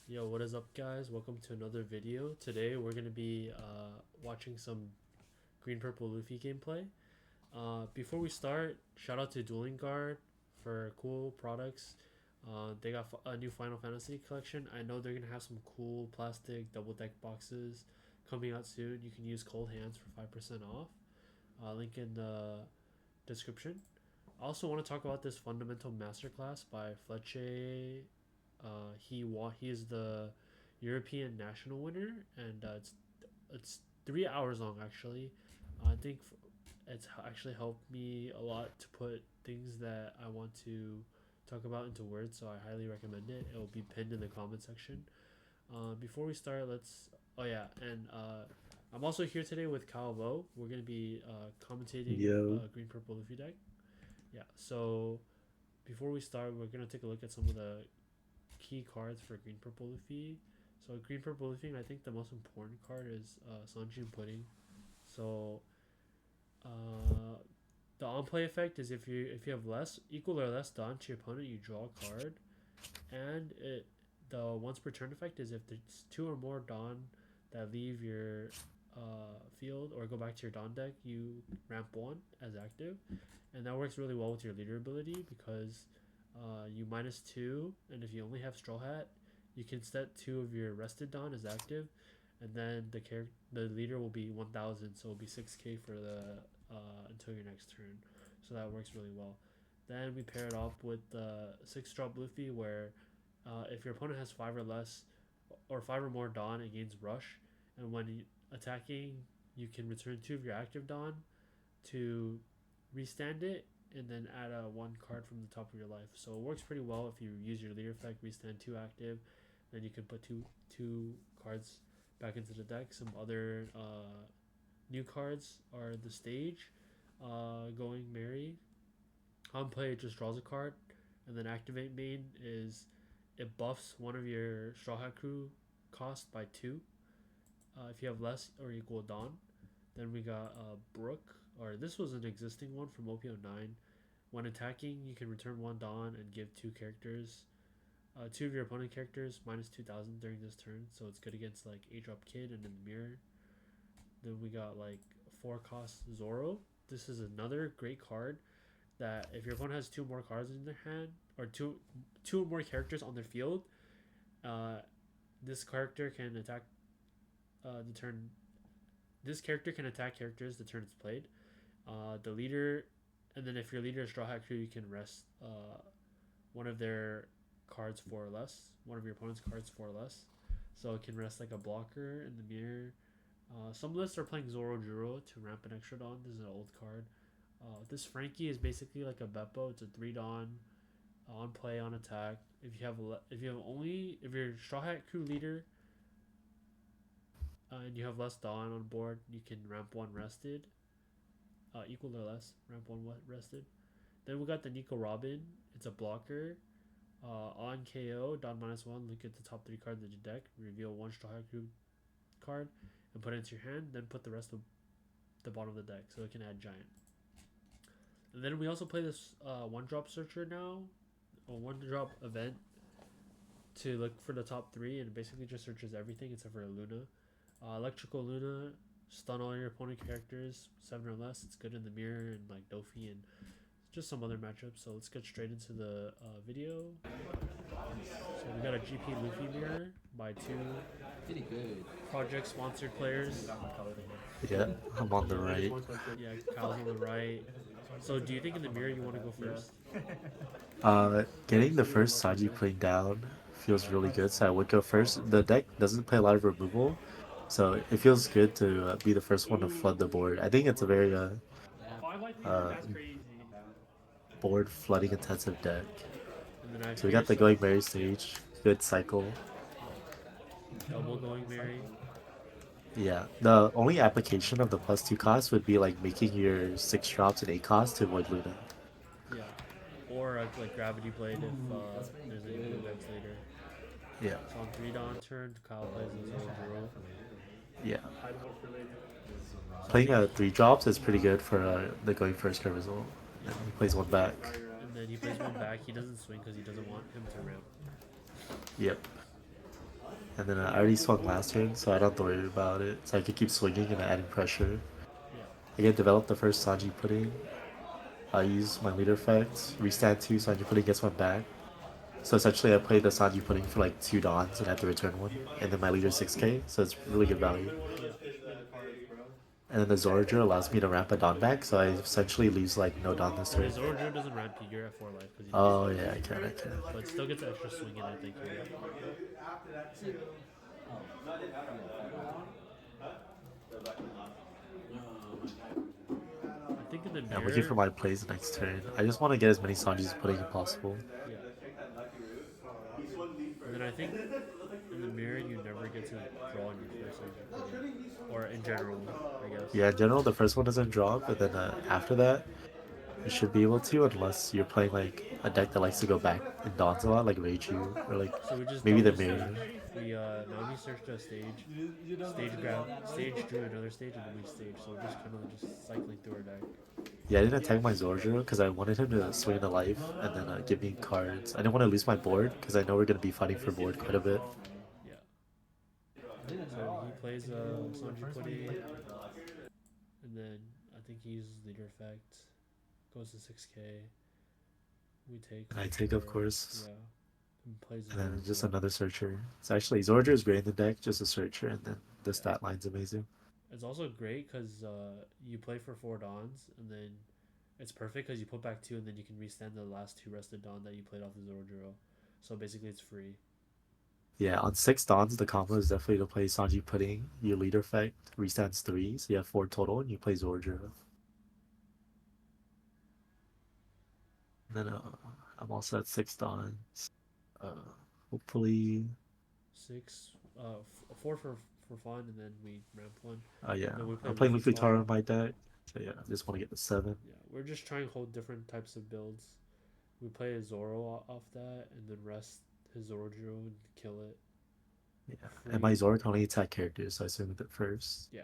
Yo, what is up, guys? Welcome to another video. Today we're gonna be watching some Green Purple Luffy gameplay. Before we start, shout out to Dueling Guard for cool products. They got a new Final Fantasy collection. I know they're gonna have some cool plastic double deck boxes coming out soon. You can use Cold Hands for 5% off. Link in the description. I also want to talk about this fundamental masterclass by Fletcher. He is the European national winner, and it's 3 hours long actually. I think it's actually helped me a lot to put things that I want to talk about into words, so I highly recommend it. It will be pinned in the comment section. Before we start, let's. Oh yeah, and I'm also here today with Calvo. We're gonna be commentating Yo, Green Purple Luffy deck. Yeah. So before we start, we're gonna take a look at some of the key cards for Green Purple Luffy. So Green Purple Luffy, I think the most important card is Sanjin Pudding. So uh, the on play effect is if you have less equal or less Dawn to your opponent, you draw a card, and the once per turn effect is if there's two or more Dawn that leave your field or go back to your Dawn deck, you ramp one as active, and that works really well with your leader ability because you minus two, and if you only have Straw Hat, you can set two of your rested Dawn as active, and then the leader will be 1,000, so it'll be 6k for the until your next turn. So that works really well. Then we pair it off with the 6-drop Luffy, where if your opponent has five or less, or five or more Dawn, it gains Rush, and when attacking, you can return two of your active Dawn to restand it, and then add a one card from the top of your life. So it works pretty well if you use your leader effect, restand two active, then you can put two cards back into the deck. Some other new cards are the stage, going Merry. On play, it just draws a card, and then activate main is it buffs one of your Straw Hat Crew cost by two. If you have less or equal Dawn, then we got Brook, or this was an existing one from OPO9. When attacking, you can return one Dawn and give two of your opponent characters minus 2,000 during this turn. So it's good against like A Drop Kid and in the mirror. Then we got like 4 cost Zoro. This is another great card that if your opponent has two more cards in their hand, or two or more characters on their field, uh, this character can attack the turn. This character can attack characters the turn it's played. The leader, and then if your leader is Straw Hat Crew, you can rest one of their cards for or less, one of your opponent's cards for or less. So it can rest like a blocker in the mirror. Some lists are playing Zoro Juro to ramp an extra Dawn. This is an old card. This Frankie is basically like a Beppo. It's a 3 Dawn on play on attack. If you're Straw Hat Crew leader and you have less Dawn on board, you can ramp one rested, equal or less, ramp one rested. Then we got the Nico Robin. It's a blocker. On KO, Dawn -1, look at the top 3 cards of your deck, reveal one Straw Hat Crew card, and put it into your hand, then put the rest of the bottom of the deck so it can add Giant. And then we also play this one drop searcher now, a one drop event to look for the top three, and it basically just searches everything except for a Luna. Electrical Luna, stun all your opponent characters, 7 or less. It's good in the mirror and like Dofi and just some other matchups. So let's get straight into the video. So we got a GP Luffy mirror by two Pretty good. project sponsored players. yeah, I'm on the right. Yeah, Kyle's on the right. So do you think in the mirror you want to go first? Getting the first Sanji playing down feels really good, so I would go first. The deck doesn't play a lot of removal, so it feels good to be the first one to flood the board. I think it's a very Yeah, 5 life leader, uh, that's crazy. board flooding intensive deck. And then I have So we got the Fierce, Going Merry stage, good cycle. double going Mary. Yeah, the only application of the +2 cost would be like making your 6 drops an 8 cost to avoid Luna. Yeah. Or like Gravity Blade if there's any blue decks later. Yeah, So on 3 Dawn turn, Kyle plays his own Zero. yeah. So I Playing think, 3 drops is pretty good for the going first card result. yeah. And he plays one back. And then he plays one back. He doesn't swing because he doesn't want him to ramp. Yep. And then I already swung last turn, so I don't have to worry about it. So I can keep swinging and adding pressure. Yeah. I get develop the first Sanji pudding. I use my leader effect, restand 2, Sanji pudding gets one back. So essentially I play the Sanji pudding for like 2 dons and I have to return one. And then my leader 6k, so it's really good value. Yeah. And then the Zorager allows me to ramp a don back, so I essentially lose like no don this Yeah, turn. Zoroark doesn't ramp you. You're at 4 life because you don't Oh swing. yeah, I can, I can. But still gets extra swinging, I think, here. I think in the Yeah, I'm looking for mirror, my plays next turn. I just want to get as many Sanjis pudding as possible. yeah. And then I think in the mirror, you never get to draw on your first Sanji pudding. Or in general, I guess. Yeah, in general, the first one doesn't draw, but then after that, you should be able to, unless you're playing like a deck that likes to go back in dons a lot, like Reiju, or like So we just maybe the double mirror. stage. We Nami searched a stage, stage drew another stage, and then we stage. So we're just kind of just cycling through our deck. Yeah, I didn't attack my Zorjo because I wanted him to swing the life and then give me cards. I didn't want to lose my board because I know we're going to be fighting for board quite a bit. Yeah. So he plays Sanji Pudding, and then I think he uses leader effect. Goes to 6k. We take. And I for take, of sure. course, Yeah. And plays and then just Zorjo. another searcher. It's actually Zorjo is great in the deck, just a searcher, and then the Yeah. stat line's amazing. It's also great because you play for 4 dons, and then it's perfect because you put back 2, and then you can restand the last 2 rested don that you played off the Zorojiro. So basically, it's free. Yeah, on 6 dons, the combo is definitely to play Sanji Pudding, your leader effect, restands 3, so you have 4 total, and you play Zorjo. And then I'm also at 6 dons. Uh, hopefully, 6, 4 for fun, and then we ramp 1. yeah, Then we play I'm playing Luffy Luffy Taro Tar. in my deck, so yeah, I just want to get the 7. Yeah, we're just trying to hold different types of builds. We play a Zoro off that, and then rest his Zorojiro and kill it. Yeah, and my Free. Zoro can only attack characters, so I swing with it first. Yeah.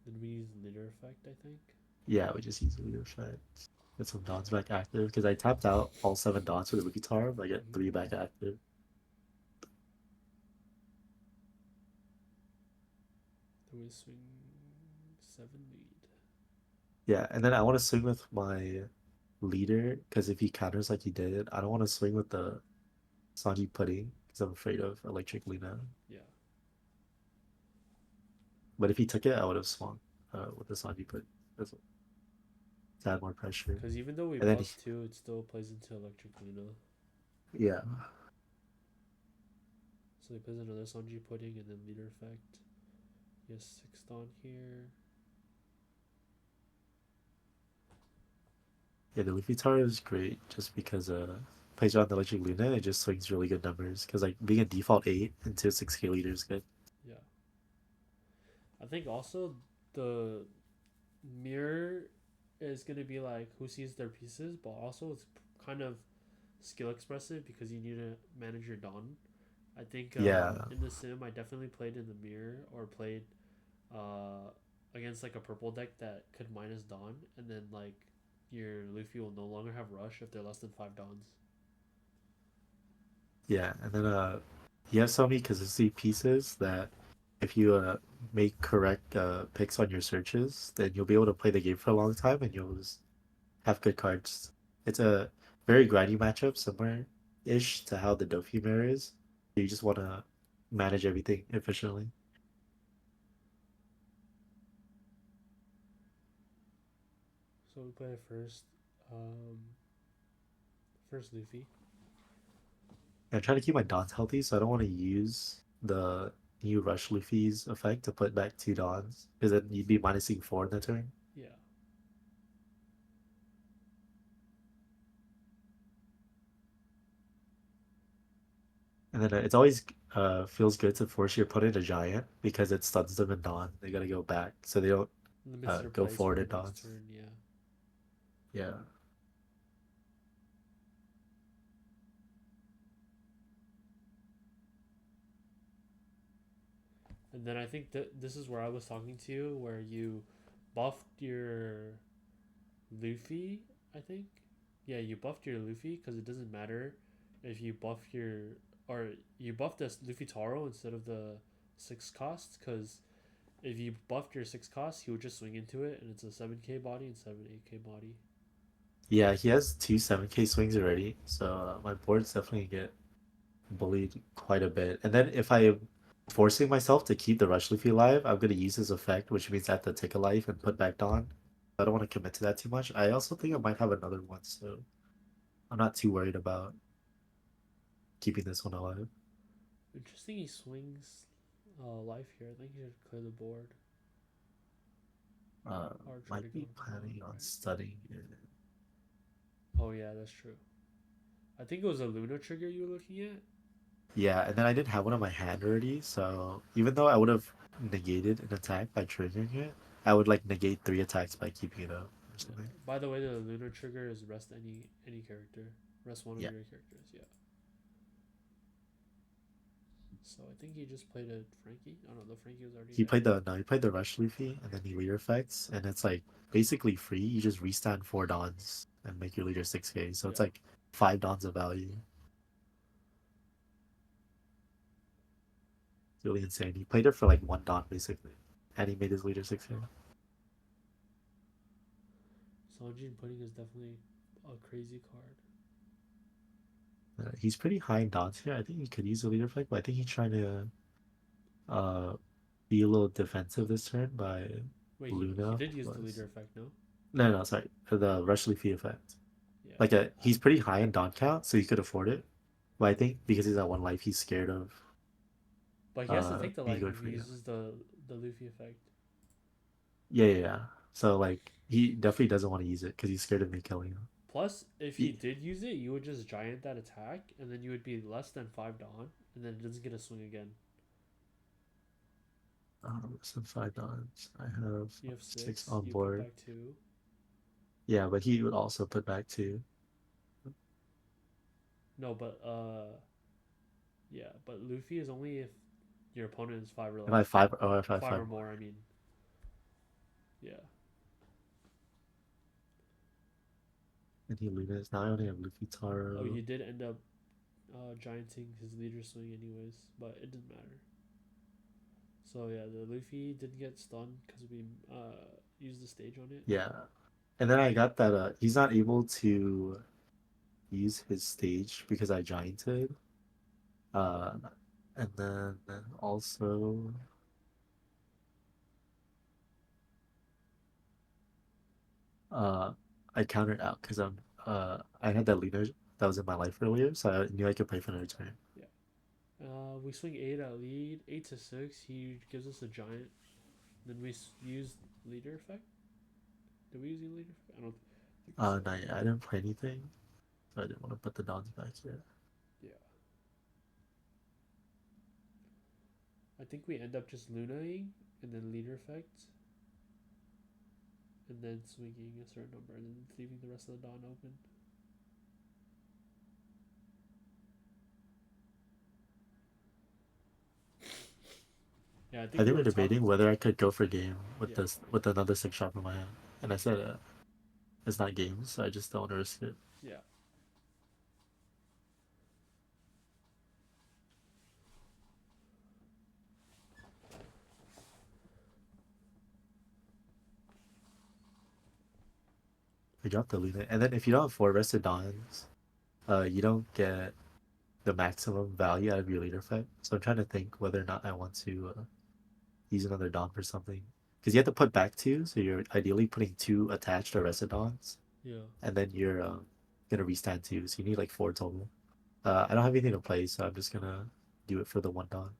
Then we use leader effect, I think. Yeah, we just use the leader effect. Get some dons back active, because I tapped out all 7 dons with the Luffy Taro, but I get 3 back active. Then we swing 7 lead. Yeah, and then I want to swing with my leader, because if he counters like he did, I don't want to swing with the Sanji Pudding, because I'm afraid of Electric Luna. Yeah. But if he took it, I would have swung with the Sanji Pudding. That's to add more pressure. Because even though we And then plus 2, it still plays into Electric Luna. yeah. So he plays another Sanji Pudding and then leader effect. He has 6 on here. Yeah, the Luffy Taro is great just because plays around the Electric Luna, it just swings really good numbers. Because like being a default 8 into 6k leader is good. Yeah. I think also the mirror is going to be like who sees their pieces, but also it's kind of skill expressive because you need to manage your Dawn. I think Yeah, in the sim, I definitely played in the mirror or played against like a purple deck that could minus Dawn, and then like your Luffy will no longer have rush if they're less than 5 Dawns. yeah, and then you have so many consistency pieces that if you make correct picks on your searches, then you'll be able to play the game for a long time and you'll just have good cards. It's a very grindy matchup, similar ish to how the Dofi mirror is. You just want to manage everything efficiently. So we play um, first Luffy. I try to keep my Dons healthy, so I don't want to use the new Rush Luffy's effect to put back 2 Dons, because then you'd be minusing 4 in the turn. Yeah. And then it's always feels good to force your opponent a giant because it stuns them in Dawn. They gotta go back, so they don't Limits their go plays for forward the in next Dawns. turn, yeah. Yeah. And then I think that this is where I was talking to you, where you buffed your Luffy, I think. Yeah, you buffed your Luffy because it doesn't matter if you buff your or you buff the Luffy Taro instead of the 6 cost because if you buffed your 6 cost, he would just swing into it and it's a 7k body instead of an 8k body. Yeah, he has two 7K swings already, so my boards definitely get bullied quite a bit. And then if I am forcing myself to keep the Rush Luffy alive, I'm gonna use his effect, which means I have to take a life and put back Dawn. I don't want to commit to that too much. I also think I might have another one, so I'm not too worried about keeping this one alive. Interesting, he swings life here. I think he should clear the board Uh, or try to might go be down, planning on right? studying it. Oh yeah, that's true. I think it was a Luna trigger you were looking at. Yeah, and then I didn't have one in my hand already, so even though I would have negated an attack by triggering it, I would like negate 3 attacks by keeping it up or Yeah. something. By the way, the Luna trigger is rest any character. Rest one of Yeah. your characters. Yeah. So I think he just played a Frankie. Oh no, the Frankie was already He dead. played the no, he played the Rush Luffy and then he leader effects, and it's like basically free. You just restand 4 Dons and make your leader 6K. So it's Yeah. like 5 Dons of value. It's really insane. He played it for like 1 Don basically. And he made his leader 6K. Sanjin Pudding is definitely a crazy card. He's pretty high in Dons here. I think he could use a leader effect, but I think he's trying to uh be a little defensive this turn by Wait, he Luna did use the was leader effect, no? no, sorry, the Rush Leafy effect. Yeah. Like he's pretty high in Don count, so he could afford it. But I think because he's at 1 life, he's scared of But he has to take the me life going if for he you. uses the Luffy effect. Yeah. So like he definitely doesn't want to use it because he's scared of me killing him. Plus, if he He, did use it, you would just giant that attack, and then you would be less than 5 Dawn, and then it doesn't get a swing again. some 5 Dons. I have You have 6 6. on You put board. back 2. Yeah, but he would also put back 2. No, but yeah, but Luffy is only if your opponent is 5 or If I less. have 5, oh, if I have 5 5 or more. more, I mean. Yeah. And he loses. Now I only have Luffy Oh, Taro. you did end up gianting his leader swing anyways, but it didn't matter. So yeah, the Luffy didn't get stunned because we used the stage on it. Yeah. And then I got that he's not able to use his stage because I gianted. Uh and then also uh I countered out because I had that leader that was in my life earlier, so I knew I could play for another turn. Yeah. We swing 8 at lead, 8 to 6. He gives us a giant. Then we use leader effect. Did we use the leader effect? I don't think so. No, yeah, I didn't play anything, so I didn't want to put the Dons back here. Yeah. I think we end up just lunaing and then leader effect, and then swinging a certain number, and then leaving the rest of the Dawn open. Yeah, I I think we think we're were debating talking. whether I could go for game with Yeah. this with another 6 shot in my hand, and I said it's not games, so I just don't want to risk it. Yeah. I got the lead, and then if you don't have 4 rested Dons, you don't get the maximum value out of your leader effect. So I'm trying to think whether or not I want to use another Don for something. Because you have to put back 2, so you're ideally putting 2 attached or rested Dons, Yeah. and then you're gonna restand 2, so you need like 4 total. I don't have anything to play, so I'm just gonna do it for the 1 Don.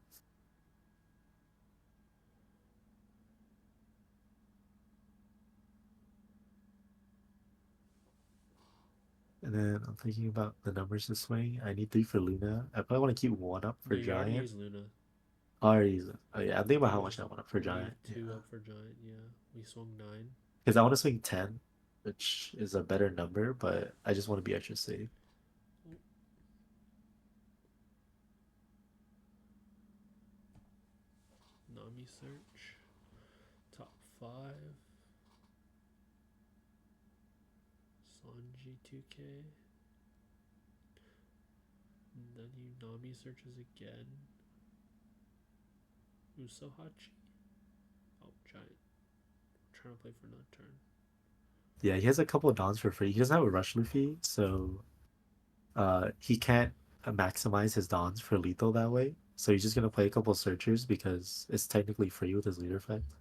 And then I'm thinking about the numbers to swing. I need 3 for Luna. I probably want to keep 1 up for Yeah, you already Giant. used Luna. Already use it. Oh yeah, I'm thinking I about think how you much just I want up for leave Giant. Yeah. 2 up for Giant. Yeah. We swung 9. Because I want to swing 10, which is a better number, but I just want to be extra safe. Nami search. Top 5. Sanji 2k. And then he Nami searches again. Usohachi. Oh, giant. Trying to play for another turn. Yeah, he has a couple of dons for free. He doesn't have a rush Luffy, so he can't maximize his dons for lethal that way. So he's just gonna play a couple of searchers because it's technically free with his leader effect.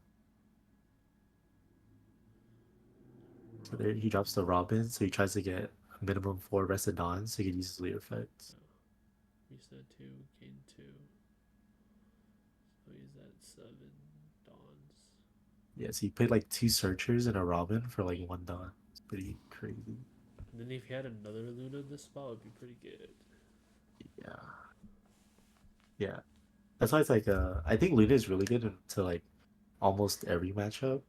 So there he drops the Robin, so he tries to get a minimum 4 rested dons so he can use his leader effect. Reset 2, gain 2. So he's at 7 dons. Yeah, so he played like 2 searchers and a Robin for like 1 don. It's pretty crazy. And then if he had another Luna in this spot, it would be pretty good. Yeah. Yeah. That's why it's like I think Luna is really good into like almost every matchup.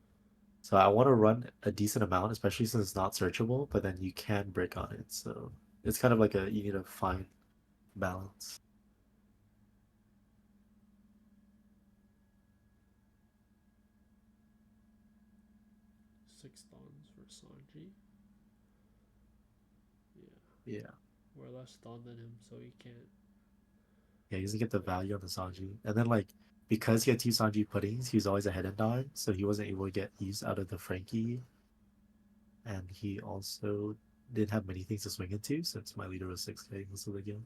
So I want to run a decent amount, especially since it's not searchable, but then you can brick on it. So it's kind of like you need to find balance. 6 dons for Sanji. Yeah. Yeah. We're less don than him, so he can't. Yeah, he doesn't get the value on the Sanji. And then like because he had 2 Sanji puddings, he was always ahead in dime, so he wasn't able to get use out of the Frankie. And he also didn't have many things to swing into since my leader was 6k most of the game.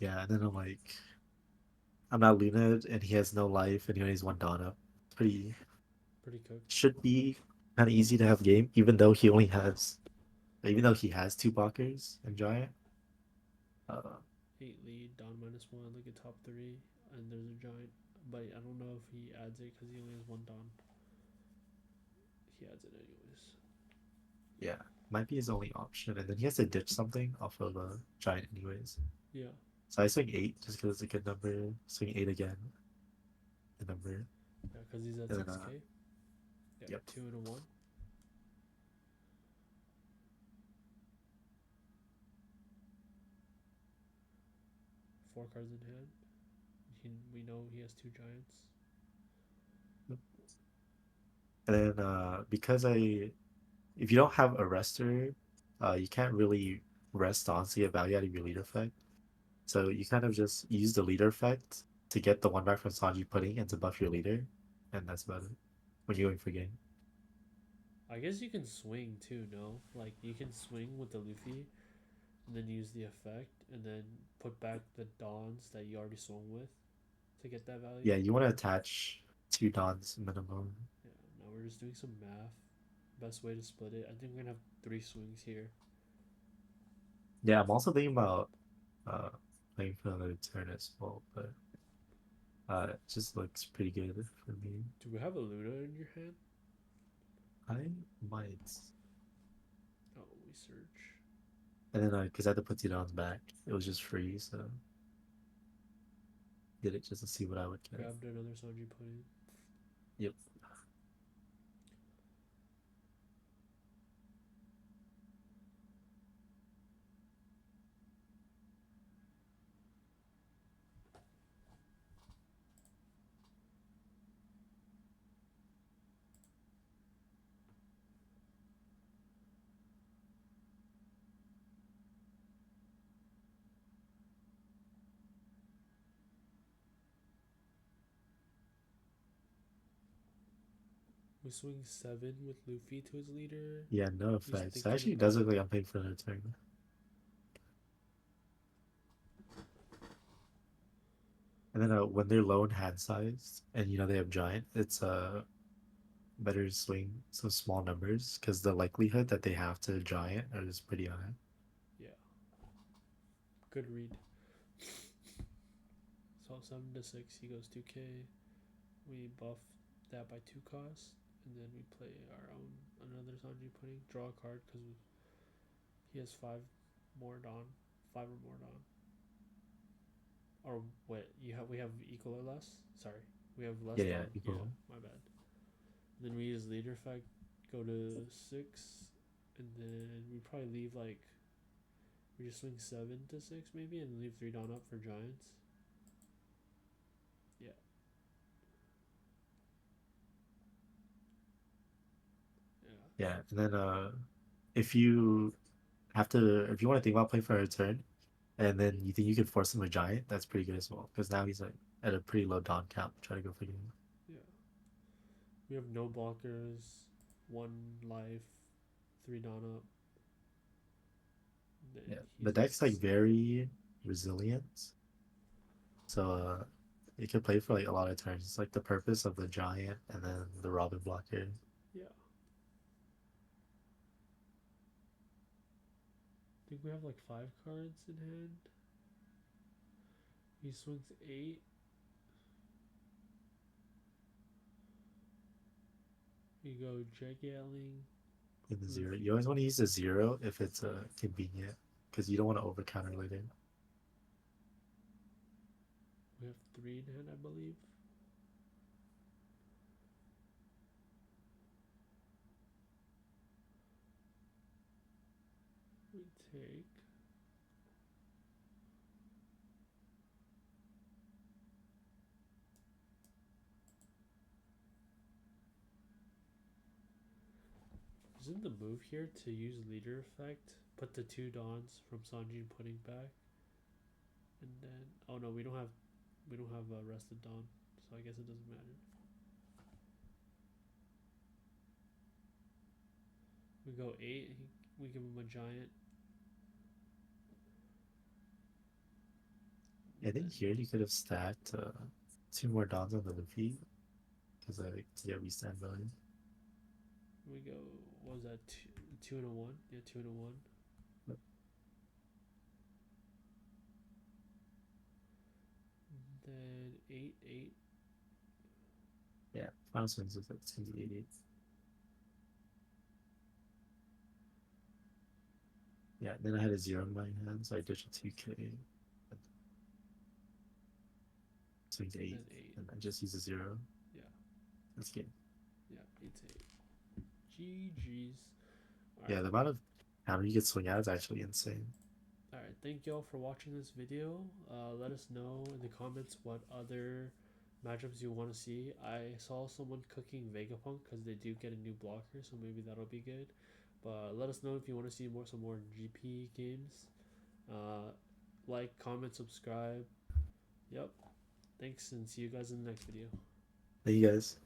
Yeah, and then I'm not Luna'd and he has no life and he only has 1 Dawn up. Pretty Cooked. should be kind of easy to have game, even though he has 2 blockers and Giant. 8 lead, don -1, look at top 3, and there's a giant. But I don't know if he adds it because he only has 1 don. He adds it anyways. Yeah, might be his only option, and then he has to ditch something off of a Giant anyways. Yeah. So I swing 8 just because it's a good number. Swing 8 again. The number. Yeah, because he's at And 6k. then, Yeah, yep. 2 and a 1. Four cards in hand. We know he has 2 giants. And then because if you don't have a rester, you can't really rest on to get value out of your leader effect. So you kind of just use the leader effect to get the 1 back from Sanji Pudding and to buff your leader, and that's about it when you're going for game. I guess you can swing too, no? Like you can swing with the Luffy and then use the effect and then put back the dons that you already swung with to get that value. Yeah, you want to attach 2 dons minimum. Yeah, now we're just doing some math. Best way to split it. I think we're gonna have 3 swings here. Yeah, I'm also thinking about playing for another turn as well, but it just looks pretty good for me. Do we have a Luna in your hand? I might. Oh, we search. And then because I had to put 2 dons back, it was just free, so did it just to see what I would get. Grabbed another Sanji pudding. Yep. We swing 7 with Luffy to his leader. Yeah, no effects. thinking Actually, it about- does look like I'm paying for another turn. And then when they're low in hand size and they have giant, it's better to swing some small numbers because the likelihood that they have to giant is pretty high. Yeah. Good read. So 7 to 6, he goes 2k. We buff that by 2 costs, and then we play our own another Sanji pudding. Draw a card because he has 5 more don, 5 or more don. Or wait, we have equal or less. Sorry, we have less. Yeah, don. equal. Yeah, my bad. And then we use leader effect, go to 6, and then we probably leave we just swing 7 to 6 maybe, and leave 3 don up for giants. Yeah. Yeah, and then if you if you want to think about playing for a turn, and then you think you can force him a giant, that's pretty good as well. Because now he's like at a pretty low dawn count. Try to go for game. Yeah. We have no blockers, 1 life, 3 dawn up. Then Yeah, the he's at deck's like very resilient, so it can play for like a lot of turns. It's like the purpose of the giant and then the Robin blocker. yeah. I think we have like 5 cards in hand. He swings 8. We go Jack-Yelling, In the zero, you Luffy. always want to use the zero if it's convenient, because you don't want to over counter later. We have 3 in hand, I believe. We take. Isn't the move here to use leader effect? Put the 2 dawns from Sanjin Pudding back, and then oh no, we don't have a rested dawn, so I guess it doesn't matter. We go 8. We give him a giant. I Then think here you could have stacked two more dons on the Luffy, because like yeah, we stand value. we go. What was that? Two and a one. Yeah, 2 and a 1. Then 8 8. Yeah, final swings is like 288. Yeah, then I had a zero in my hand, so I ditched a 2K. Swings 8, Then 8. and I just use a zero. Yeah. That's good. Yeah. 8 to 8. GG's. All Yeah, right. the amount of counter you could swing out is actually insane. All right. Thank y'all for watching this video. Let us know in the comments what other matchups you want to see. I saw someone cooking Vegapunk because they do get a new blocker, so maybe that'll be good. But let us know if you want to see some more GP games. Uh, like, comment, subscribe. Yep. Thanks, and see you guys in the next video. Thank you guys.